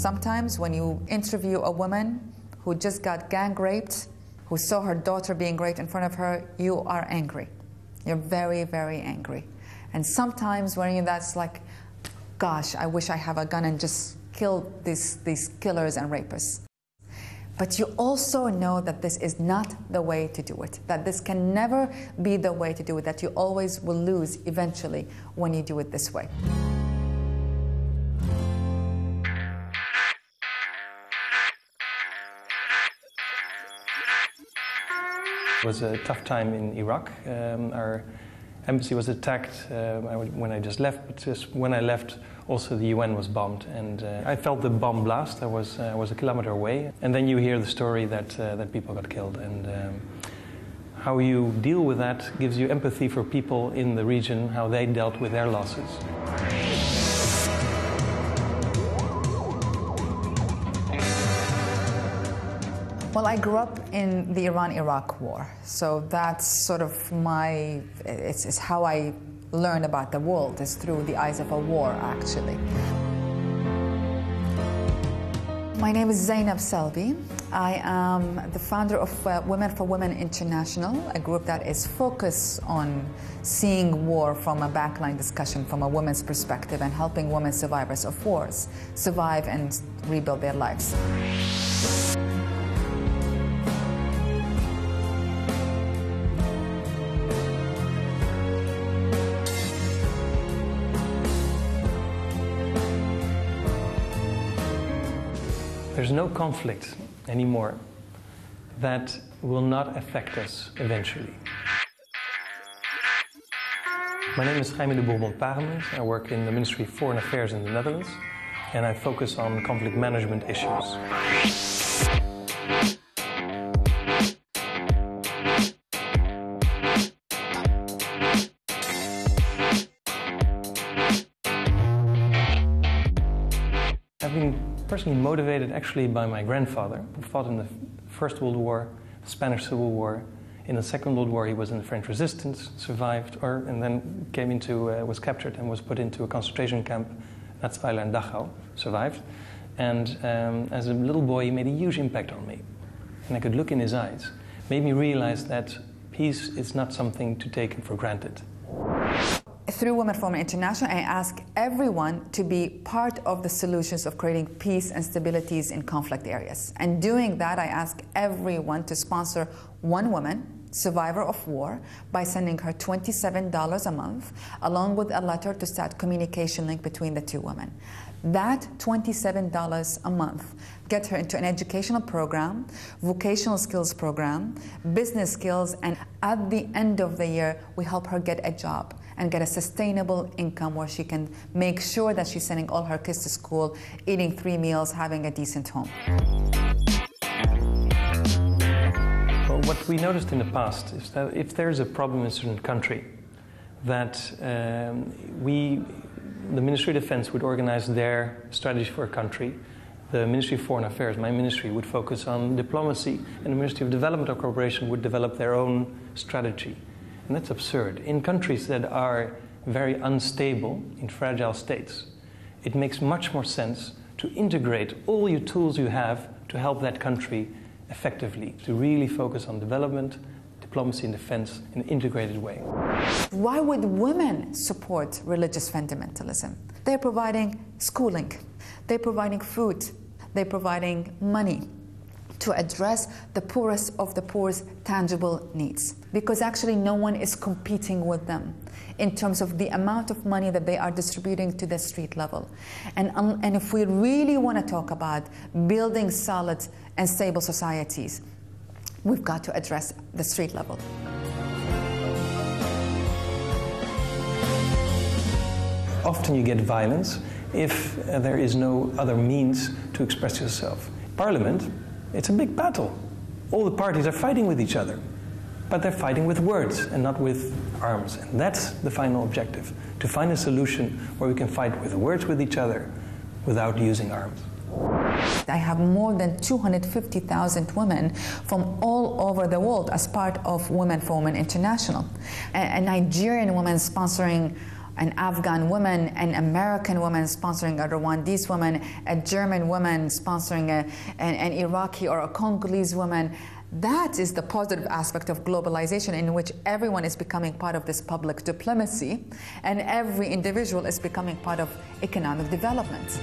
Sometimes when you interview a woman who just got gang raped, who saw her daughter being raped in front of her, you are angry. You're very, very angry. And sometimes when that's like, gosh, I wish I have a gun and just kill these killers and rapists. But you also know that this is not the way to do it, that this can never be the way to do it, that you always will lose eventually when you do it this way. It was a tough time in Iraq. Our embassy was attacked when I just left, but just when I left, also the UN was bombed, and I felt the bomb blast. I was a kilometer away, and then you hear the story that people got killed, and how you deal with that gives you empathy for people in the region, how they dealt with their losses. Well, I grew up in the Iran-Iraq war, so that's sort of it's how I learn about the world, is through the eyes of a war, actually. My name is Zeinab Salbi. I am the founder of Women for Women International, a group that is focused on seeing war from a backline discussion, from a woman's perspective, and helping women survivors of wars survive and rebuild their lives. There's no conflict anymore that will not affect us eventually. My name is Jaime de Bourbon-Parma. I work in the Ministry of Foreign Affairs in the Netherlands, and I focus on conflict management issues. I've been personally motivated actually by my grandfather, who fought in the First World War, the Spanish Civil War. In the Second World War, he was in the French Resistance, survived, and then was captured and was put into a concentration camp, Natzweiler and Dachau, survived. And as a little boy, he made a huge impact on me. And I could look in his eyes, made me realize that peace is not something to take for granted. Through Women for Women International, I ask everyone to be part of the solutions of creating peace and stabilities in conflict areas. And doing that, I ask everyone to sponsor one woman, survivor of war, by sending her $27 a month, along with a letter to start communication link between the two women. That $27 a month gets her into an educational program, vocational skills program, business skills, and at the end of the year, we help her get a job and get a sustainable income where she can make sure that she's sending all her kids to school, eating 3 meals, having a decent home. Well, what we noticed in the past is that if there's a problem in a certain country, that the Ministry of Defense would organize their strategy for a country. The Ministry of Foreign Affairs, my ministry, would focus on diplomacy, and the Ministry of Development or Cooperation would develop their own strategy. And that's absurd. In countries that are very unstable, in fragile states, it makes much more sense to integrate all your tools you have to help that country effectively, to really focus on development, diplomacy and defense in an integrated way. Why would women support religious fundamentalism? They're providing schooling, they're providing food, they're providing money to address the poorest of the poor's tangible needs. Because actually no one is competing with them in terms of the amount of money that they are distributing to the street level. And if we really want to talk about building solid and stable societies, we've got to address the street level. Often you get violence if there is no other means to express yourself. Parliament, it's a big battle. All the parties are fighting with each other, but they're fighting with words and not with arms. And that's the final objective, to find a solution where we can fight with words with each other without using arms. I have more than 250,000 women from all over the world as part of Women for Women International. A Nigerian woman sponsoring an Afghan woman, an American woman sponsoring a Rwandese woman, a German woman sponsoring an Iraqi or a Congolese woman. That is the positive aspect of globalization, in which everyone is becoming part of this public diplomacy and every individual is becoming part of economic development.